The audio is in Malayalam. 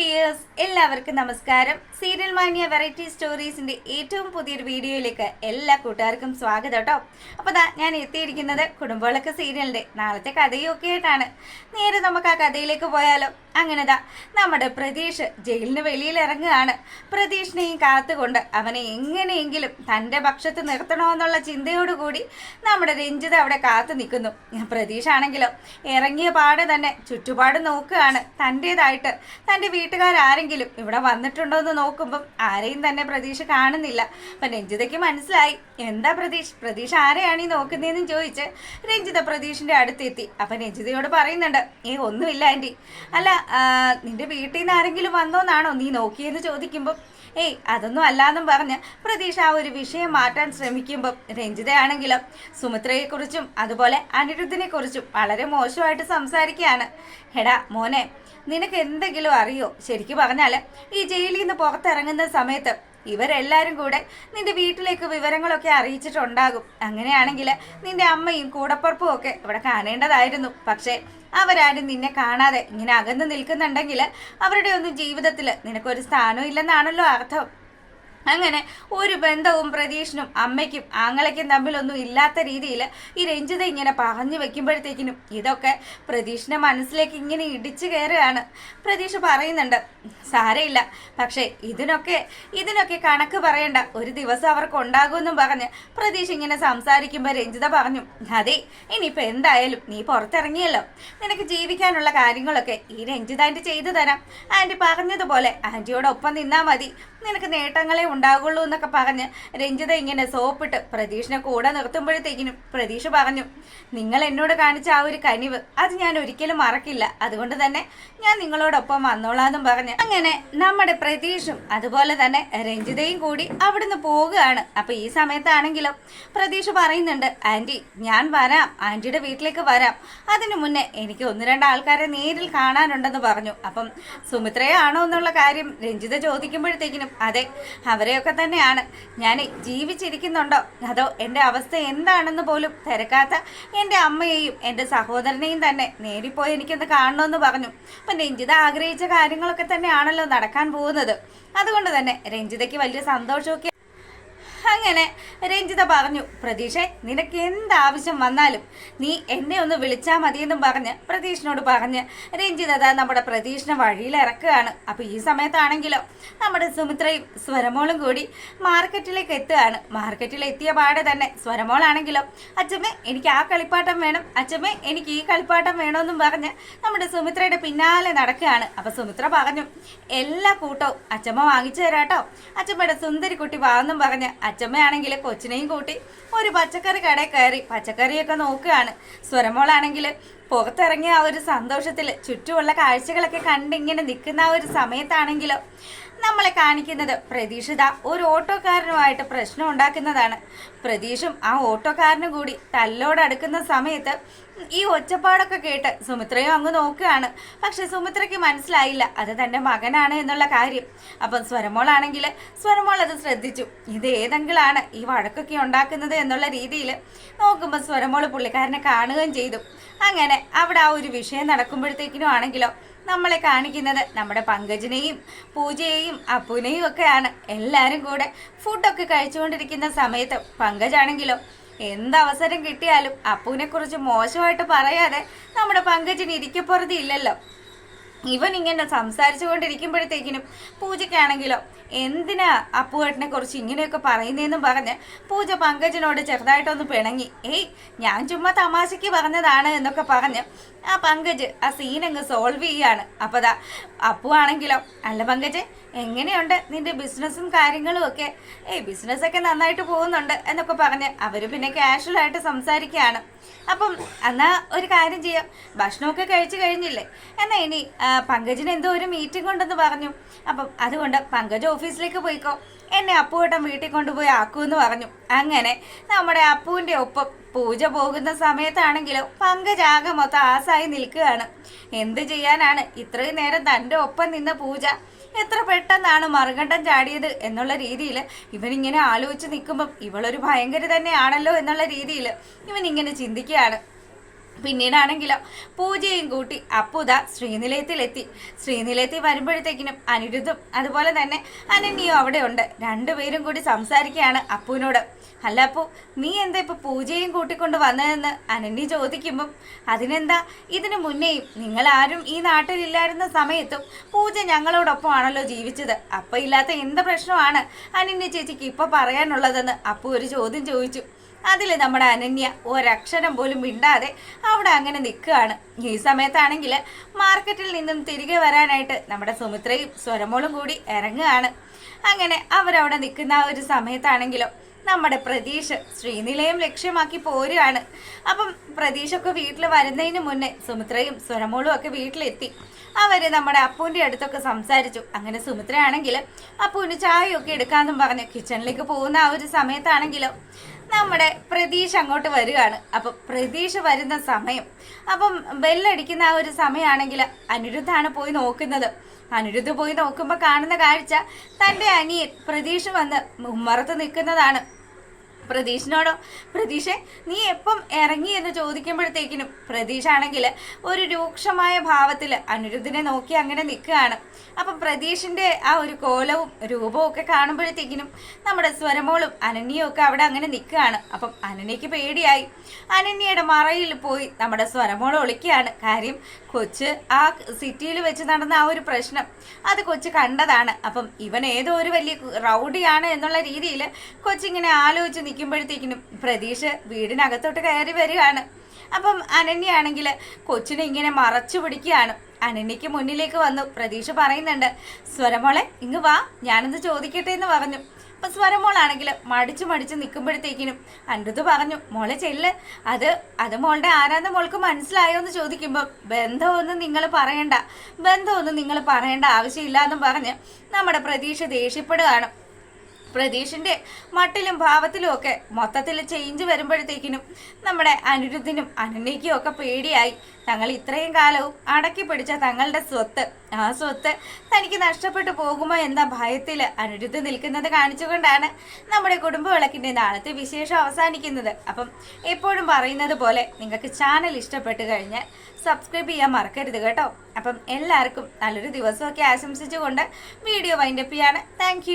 ഡിയേഴ്സ്, എല്ലാവർക്കും നമസ്കാരം. സീരിയൽ മാനിയ വെറൈറ്റി സ്റ്റോറീസിന്റെ ഏറ്റവും പുതിയൊരു വീഡിയോയിലേക്ക് എല്ലാ കൂട്ടുകാർക്കും സ്വാഗതം കേട്ടോ. അപ്പോൾ ഞാൻ എത്തിയിരിക്കുന്നത് കുടുംബവിളക്ക് സീരിയലിന്റെ നാളത്തെ കഥയൊക്കെ ആയിട്ടാണ്. നേരെ നമുക്ക് ആ കഥയിലേക്ക് പോയാലോ. അങ്ങനെതാ നമ്മുടെ പ്രതീഷ് ജയിലിന് വെളിയിൽ ഇറങ്ങുകയാണ്. പ്രതീഷിനെയും കാത്തുകൊണ്ട് അവനെ എങ്ങനെയെങ്കിലും തൻ്റെ പക്ഷത്ത് നിർത്തണമെന്നുള്ള ചിന്തയോടുകൂടി നമ്മുടെ രഞ്ജിത അവിടെ കാത്തു നിൽക്കുന്നു. പ്രതീഷാണെങ്കിലോ ഇറങ്ങിയ പാടെ തന്നെ ചുറ്റുപാട് നോക്കുകയാണ്. തൻ്റേതായിട്ട് തൻ്റെ വീട്ടുകാരെങ്കിലും ഇവിടെ വന്നിട്ടുണ്ടോ എന്ന് നോക്കുമ്പം ആരെയും തന്നെ പ്രതീക്ഷ കാണുന്നില്ല. അപ്പം രഞ്ജിതയ്ക്ക് മനസ്സിലായി എന്താ പ്രതീക്ഷ ആരെയാണ് ഈ നോക്കുന്നതെന്ന് ചോദിച്ച് രഞ്ജിത പ്രതീഷിൻ്റെ അടുത്തെത്തി. അപ്പം രഞ്ജിതയോട് പറയുന്നുണ്ട്, ഒന്നുമില്ല ആൻറ്റി. അല്ല, നിന്റെ വീട്ടിൽ നിന്ന് ആരെങ്കിലും വന്നോന്നാണോ നീ നോക്കിയെന്ന് ചോദിക്കുമ്പം അതൊന്നും അല്ലാന്നും പറഞ്ഞ് പ്രതീക്ഷ ആ ഒരു വിഷയം മാറ്റാൻ ശ്രമിക്കുമ്പം രഞ്ജിതയാണെങ്കിലും സുമിത്രയെക്കുറിച്ചും അതുപോലെ അനിരുദ്ധിനെ കുറിച്ചും വളരെ മോശമായിട്ട് സംസാരിക്കുകയാണ്. എടാ മോനെ, നിനക്ക് എന്തെങ്കിലും അറിയോ? ശരിക്കും പറഞ്ഞാൽ ഈ ജയിലിൽ നിന്ന് പുറത്തിറങ്ങുന്ന സമയത്ത് ഇവരെല്ലാവരും കൂടെ നിന്റെ വീട്ടിലേക്ക് വിവരങ്ങളൊക്കെ അറിയിച്ചിട്ടുണ്ടാകും. അങ്ങനെയാണെങ്കിൽ നിന്റെ അമ്മയും കൂടപ്പുറപ്പും ഒക്കെ ഇവിടെ കാണേണ്ടതായിരുന്നു. പക്ഷേ അവരാരും നിന്നെ കാണാതെ ഇങ്ങനെ അകന്ന് നിൽക്കുന്നുണ്ടെങ്കിൽ അവരുടെ ഒന്നും ജീവിതത്തിൽ നിനക്കൊരു സ്ഥാനവും ഇല്ലെന്നാണല്ലോ അർത്ഥം. അങ്ങനെ ഒരു ബന്ധവും പ്രതീഷിനും അമ്മയ്ക്കും ആങ്ങളയ്ക്കും തമ്മിലൊന്നും ഇല്ലാത്ത രീതിയിൽ ഈ രഞ്ജിത ഇങ്ങനെ പറഞ്ഞു വെക്കുമ്പോഴത്തേക്കിനും ഇതൊക്കെ പ്രതീഷിന്റെ മനസ്സിലേക്ക് ഇങ്ങനെ ഇടിച്ചു കയറുകയാണ്. പ്രതീഷ് പറയുന്നുണ്ട്, സാരയില്ല, പക്ഷേ ഇതിനൊക്കെ കണക്ക് പറയണ്ട, ഒരു ദിവസം അവർക്ക് ഉണ്ടാകുമെന്നും പറഞ്ഞ് പ്രതീഷ് ഇങ്ങനെ സംസാരിക്കുമ്പോൾ രഞ്ജിത പറഞ്ഞു, അതെ, ഇനിയിപ്പോൾ എന്തായാലും നീ പുറത്തിറങ്ങിയല്ലോ, നിനക്ക് ജീവിക്കാനുള്ള കാര്യങ്ങളൊക്കെ ഈ രഞ്ജിത ആൻറ്റി ചെയ്തു തരാം. ആൻറ്റി പറഞ്ഞതുപോലെ ആൻറ്റിയോടൊപ്പം നിന്നാൽ മതി, നിനക്ക് നേട്ടങ്ങളെ ഉണ്ടാകുള്ളൂ എന്നൊക്കെ പറഞ്ഞ് രഞ്ജിത ഇങ്ങനെ സോപ്പിട്ട് പ്രതീഷിനെ കൂടെ നിർത്തുമ്പോഴത്തേക്കിനും പ്രതീഷ് പറഞ്ഞു, നിങ്ങൾ എന്നോട് കാണിച്ച ആ ഒരു കനിവ് അത് ഞാൻ ഒരിക്കലും മറക്കില്ല, അതുകൊണ്ട് തന്നെ ഞാൻ നിങ്ങളോടൊപ്പം വന്നോളാന്നും പറഞ്ഞ് അങ്ങനെ നമ്മുടെ പ്രതീഷും അതുപോലെ തന്നെ രഞ്ജിതയും കൂടി അവിടുന്ന് പോവുകയാണ്. അപ്പൊ ഈ സമയത്താണെങ്കിലും പ്രതീഷ് പറയുന്നുണ്ട്, ആൻറ്റി ഞാൻ വരാം, ആൻറ്റിയുടെ വീട്ടിലേക്ക് വരാം, അതിനു മുന്നേ എനിക്ക് ഒന്ന് രണ്ട് ആൾക്കാരെ നേരിൽ കാണാനുണ്ടെന്ന് പറഞ്ഞു. അപ്പം സുമിത്രയാണോ എന്നുള്ള കാര്യം രഞ്ജിത ചോദിക്കുമ്പോഴത്തേക്കിനും അതെ, അവരെയൊക്കെ തന്നെയാണ്. ഞാൻ ജീവിച്ചിരിക്കുന്നുണ്ടോ അതോ എൻ്റെ അവസ്ഥ എന്താണെന്ന് പോലും തിരക്കാത്ത എൻ്റെ അമ്മയെയും എൻ്റെ സഹോദരനെയും തന്നെ നേരിപ്പോയി എനിക്കൊന്ന് കാണണമെന്ന് പറഞ്ഞു. അപ്പം രഞ്ജിത ആഗ്രഹിച്ച കാര്യങ്ങളൊക്കെ തന്നെയാണല്ലോ നടക്കാൻ പോകുന്നത്. അതുകൊണ്ട് തന്നെ രഞ്ജിതയ്ക്ക് വലിയ സന്തോഷമൊക്കെ. അങ്ങനെ രഞ്ജിത പറഞ്ഞു, പ്രതീക്ഷേ, നിനക്ക് എന്താവശ്യം വന്നാലും നീ എന്നെ ഒന്ന് വിളിച്ചാൽ മതിയെന്നും പറഞ്ഞ് പ്രതീഷിനോട് പറഞ്ഞ് രഞ്ജിത നമ്മുടെ പ്രതീഷിനെ വഴിയിൽ ഇറക്കുകയാണ്. അപ്പോൾ ഈ സമയത്താണെങ്കിലോ നമ്മുടെ സുമിത്രയും സ്വരമോളും കൂടി മാർക്കറ്റിലേക്ക് എത്തുകയാണ്. മാർക്കറ്റിൽ എത്തിയ പാടെ തന്നെ സ്വരമോളാണെങ്കിലോ, അച്ഛമ്മേ എനിക്ക് ആ കളിപ്പാട്ടം വേണം, അച്ഛമ്മേ എനിക്ക് ഈ കളിപ്പാട്ടം വേണമെന്നും പറഞ്ഞ് നമ്മുടെ സുമിത്രയുടെ പിന്നാലെ നടക്കുകയാണ്. അപ്പോൾ സുമിത്ര പറഞ്ഞു, എല്ലാ കൂട്ടവും അച്ഛമ്മ വാങ്ങിച്ചു തരാട്ടോ, അച്ഛമ്മയുടെ സുന്ദരി കുട്ടി വാങ്ങും പറഞ്ഞ് അച്ഛമ്മയാണെങ്കിൽ കൊച്ചിനെയും കൂട്ടി ഒരു പച്ചക്കറി കടയിൽ കയറി പച്ചക്കറിയൊക്കെ നോക്കുകയാണ്. സ്വരമോളാണെങ്കിൽ പുറത്തിറങ്ങിയ ആ ഒരു സന്തോഷത്തിൽ ചുറ്റുമുള്ള കാഴ്ചകളൊക്കെ കണ്ടിങ്ങനെ നിൽക്കുന്ന ആ ഒരു സമയത്താണെങ്കിലോ നമ്മളെ കാണിക്കുന്നത് പ്രതീക്ഷിത ഒരു ഓട്ടോക്കാരനുമായിട്ട് പ്രശ്നം ഉണ്ടാക്കുന്നതാണ്. പ്രതീഷും ആ ഓട്ടോക്കാരനും കൂടി തല്ലോടടുക്കുന്ന സമയത്ത് ഈ ഒച്ചപ്പാടൊക്കെ കേട്ട് സുമിത്രയും അങ്ങ് നോക്കുകയാണ്. പക്ഷെ സുമിത്രയ്ക്ക് മനസ്സിലായില്ല അത് തൻ്റെ മകനാണ് എന്നുള്ള കാര്യം. അപ്പം സ്വരമോൾ അത് ശ്രദ്ധിച്ചു, ഇത് ഏതെങ്കിലാണ് ഈ വഴക്കൊക്കെ ഉണ്ടാക്കുന്നത് എന്നുള്ള രീതിയിൽ നോക്കുമ്പോൾ സ്വരമോൾ പുള്ളിക്കാരനെ കാണുകയും ചെയ്തു. അങ്ങനെ അവിടെ ആ ഒരു വിഷയം നടക്കുമ്പോഴത്തേക്കിനും ആണെങ്കിലോ നമ്മളെ കാണിക്കുന്നത് നമ്മുടെ പങ്കജിനെയും പൂജയെയും അപ്പുവിനെയും ഒക്കെയാണ്. എല്ലാവരും കൂടെ ഫുഡൊക്കെ കഴിച്ചുകൊണ്ടിരിക്കുന്ന സമയത്ത് പങ്കജാണെങ്കിലോ എന്തവസരം കിട്ടിയാലും അപ്പുവിനെ കുറിച്ച് മോശമായിട്ട് പറയാതെ നമ്മുടെ പങ്കജിന് ഇരിക്കപ്പുറതി ഇല്ലല്ലോ. ഇവൻ ഇങ്ങനെ സംസാരിച്ചു കൊണ്ടിരിക്കുമ്പോഴത്തേക്കിനും പൂജയ്ക്കാണെങ്കിലോ എന്തിനാ അപ്പുവേട്ടനെ കുറിച്ച് ഇങ്ങനെയൊക്കെ പറയുന്നതെന്നും പറഞ്ഞ് പൂജ പങ്കജിനോട് ചെറുതായിട്ടൊന്ന് പിണങ്ങി. ഞാൻ ചുമ്മാ തമാശയ്ക്ക് പറഞ്ഞതാണ് എന്നൊക്കെ പറഞ്ഞ് ആ പങ്കജ് ആ സീനങ്ങ് സോൾവ് ചെയ്യാണ്. അപ്പോൾ അപ്പു ആണെങ്കിലോ, അല്ല പങ്കജ്, എങ്ങനെയുണ്ട് നിന്റെ ബിസിനസ്സും കാര്യങ്ങളും ഒക്കെ? ബിസിനസ്സൊക്കെ നന്നായിട്ട് പോകുന്നുണ്ട് എന്നൊക്കെ പറഞ്ഞ് അവർ പിന്നെ കാഷ്വലായിട്ട് സംസാരിക്കുകയാണ്. അപ്പം എന്നാ ഒരു കാര്യം ചെയ്യാം, ഭക്ഷണമൊക്കെ കഴിച്ചു കഴിഞ്ഞില്ലേ, എന്നാൽ ഇനി പങ്കജിന് എന്തോ ഒരു മീറ്റിംഗ് ഉണ്ടെന്ന് പറഞ്ഞു. അപ്പം അതുകൊണ്ട് പങ്കജ് ഓഫീസിലേക്ക് പോയിക്കോ, എന്നെ അപ്പുവേട്ടൻ വീട്ടിൽ കൊണ്ടുപോയി ആക്കുമെന്ന് പറഞ്ഞു. അങ്ങനെ നമ്മുടെ അപ്പുവിൻ്റെ ഒപ്പം പൂജ പോകുന്ന സമയത്താണെങ്കിലും പങ്കജാകെ മൊത്തം ആസായി നിൽക്കുകയാണ്. എന്ത് ചെയ്യാനാണ്, ഇത്രയും നേരം തൻ്റെ ഒപ്പം നിന്ന പൂജ എത്ര പെട്ടെന്നാണ് മറുകണ്ഠം ചാടിയത് എന്നുള്ള രീതിയിൽ ഇവനിങ്ങനെ ആലോചിച്ച് നിൽക്കുമ്പം ഇവളൊരു ഭയങ്കര തന്നെയാണല്ലോ എന്നുള്ള രീതിയിൽ ഇവനിങ്ങനെ ചിന്തിക്കുകയാണ്. പിന്നീടാണെങ്കിലോ പൂജയും കൂട്ടി അപ്പുത ശ്രീനിലയത്തിലെത്തി. ശ്രീനിലയത്തിൽ വരുമ്പോഴത്തേക്കിനും അനിരുദ്ധും അതുപോലെ തന്നെ അനന്യയും അവിടെ ഉണ്ട്. രണ്ടുപേരും കൂടി സംസാരിക്കുകയാണ് അപ്പുവിനോട്. അല്ല അപ്പു, നീ എന്താ ഇപ്പൊ പൂജയും കൂട്ടിക്കൊണ്ട് വന്നതെന്ന് അനന്യ ചോദിക്കുമ്പം അതിനെന്താ, ഇതിനു മുന്നേയും നിങ്ങൾ ആരും ഈ നാട്ടിലില്ലായിരുന്ന സമയത്തും പൂജ ഞങ്ങളോടൊപ്പം ആണല്ലോ ജീവിച്ചത്. അപ്പൊ ഇല്ലാത്ത എന്ത് പ്രശ്നമാണ് അനന്യ ചേച്ചിക്ക് ഇപ്പൊ പറയാനുള്ളതെന്ന് അപ്പു ഒരു ചോദ്യം ചോദിച്ചു. അതിൽ നമ്മുടെ അനന്യ ഒരക്ഷരം പോലും മിണ്ടാതെ അവിടെ അങ്ങനെ നിൽക്കുകയാണ്. ഈ സമയത്താണെങ്കിൽ മാർക്കറ്റിൽ നിന്നും തിരികെ വരാനായിട്ട് നമ്മുടെ സുമിത്രയും സ്വരമോളും കൂടി ഇറങ്ങുകയാണ്. അങ്ങനെ അവരവിടെ നിൽക്കുന്ന ആ ഒരു സമയത്താണെങ്കിലോ നമ്മുടെ പ്രതീഷ് ശ്രീനിലയം ലക്ഷ്യമാക്കി പോരുകയാണ്. അപ്പം പ്രതീഷൊക്കെ വീട്ടിൽ വരുന്നതിന് മുന്നേ സുമിത്രയും സ്വരമോളും ഒക്കെ വീട്ടിലെത്തി. അവര് നമ്മുടെ അപ്പൂൻ്റെ അടുത്തൊക്കെ സംസാരിച്ചു. അങ്ങനെ സുമിത്രയാണെങ്കിൽ അപ്പൂന് ചായയൊക്കെ എടുക്കാമെന്നും പറഞ്ഞ് കിച്ചണിലേക്ക് പോകുന്ന ആ ഒരു സമയത്താണെങ്കിലോ നമ്മുടെ പ്രതീഷ് അങ്ങോട്ട് വരികയാണ്. അപ്പം പ്രതീഷ് വരുന്ന സമയം, അപ്പം ബെല്ലടിക്കുന്ന ആ ഒരു സമയമാണെങ്കിൽ അനിരുദ്ധാണ് പോയി നോക്കുന്നത്. അനിരുദ്ധ് പോയി നോക്കുമ്പോൾ കാണുന്ന കാഴ്ച തൻ്റെ അനിയൻ പ്രതീഷ് വന്ന് ഉമ്മറത്ത് നിൽക്കുന്നതാണ്. പ്രതീഷിനോടോ, പ്രതീഷെ നീ എപ്പം ഇറങ്ങി എന്ന് ചോദിക്കുമ്പോഴത്തേക്കിനും പ്രതീഷാണെങ്കിൽ ഒരു രൂക്ഷമായ ഭാവത്തിൽ അനിരുദ്ധിനെ നോക്കി അങ്ങനെ നിൽക്കുകയാണ്. അപ്പം പ്രതീഷിൻ്റെ ആ ഒരു കോലവും രൂപവും ഒക്കെ കാണുമ്പോഴത്തേക്കിനും നമ്മുടെ സ്വരമോളും അനന്യയും ഒക്കെ അവിടെ അങ്ങനെ നിൽക്കുകയാണ്. അപ്പം അനന്യയ്ക്ക് പേടിയായി. അനന്യയുടെ മറയിൽ പോയി നമ്മുടെ സ്വരമോൾ ഒളിക്കുകയാണ്. കാര്യം കൊച്ച് ആ സിറ്റിയിൽ വെച്ച് നടന്ന ആ ഒരു പ്രശ്നം അത് കൊച്ച് കണ്ടതാണ്. അപ്പം ഇവൻ ഏതോ ഒരു വലിയ റൗഡിയാണ് എന്നുള്ള രീതിയിൽ കൊച്ചിങ്ങനെ ആലോചിച്ച് നിൽക്കുമ്പോഴത്തേക്കിനും പ്രതീഷ് വീടിനകത്തോട്ട് കയറി വരികയാണ്. അപ്പം അനന്യയാണെങ്കിൽ കൊച്ചിനെ ഇങ്ങനെ മറച്ചു പിടിക്കുകയാണ്. അനന്യയ്ക്ക് മുന്നിലേക്ക് വന്നു. പ്രതീഷ് പറയുന്നുണ്ട്, സ്വരമോളെ ഇങ്ങ് വാ, ഞാനൊന്ന് ചോദിക്കട്ടെ എന്ന് പറഞ്ഞു. അപ്പം സ്വരമോളാണെങ്കിൽ മടിച്ചു നിൽക്കുമ്പോഴത്തേക്കിനും അനിരുദ്ധ് പറഞ്ഞു, മോളെ ചെല്ല്, അത് മോളുടെ ആരാന്ന് മോൾക്ക് മനസ്സിലായോ എന്ന് ചോദിക്കുമ്പോൾ ബന്ധമൊന്നും നിങ്ങൾ പറയേണ്ട ആവശ്യമില്ല എന്നും പറഞ്ഞ് നമ്മുടെ പ്രതീക്ഷ ദേഷ്യപ്പെടുകയാണ്. പ്രതീഷിൻ്റെ മട്ടിലും ഭാവത്തിലും ഒക്കെ മൊത്തത്തിൽ ചേഞ്ച് വരുമ്പോഴത്തേക്കിനും നമ്മുടെ അനിരുദ്ധിനും അനന്യയ്ക്കും ഒക്കെ പേടിയായി. തങ്ങൾ ഇത്രയും കാലവും അടക്കി പിടിച്ച തങ്ങളുടെ ആ സ്വത്ത് തനിക്ക് നഷ്ടപ്പെട്ടു പോകുമോ എന്ന ഭയത്തിൽ അനിരുദ്ധ് നിൽക്കുന്നത് കാണിച്ചുകൊണ്ടാണ് നമ്മുടെ കുടുംബ വിളക്കിൻ്റെ നാളത്തെ വിശേഷം അവസാനിക്കുന്നത്. അപ്പം എപ്പോഴും പറയുന്നത് പോലെ നിങ്ങൾക്ക് ചാനൽ ഇഷ്ടപ്പെട്ട് കഴിഞ്ഞാൽ സബ്സ്ക്രൈബ് ചെയ്യാൻ മറക്കരുത് കേട്ടോ. അപ്പം എല്ലാവർക്കും നല്ലൊരു ദിവസമൊക്കെ ആശംസിച്ചുകൊണ്ട് വീഡിയോ വൈൻഡപ്പ് ചെയ്യാണ്. താങ്ക്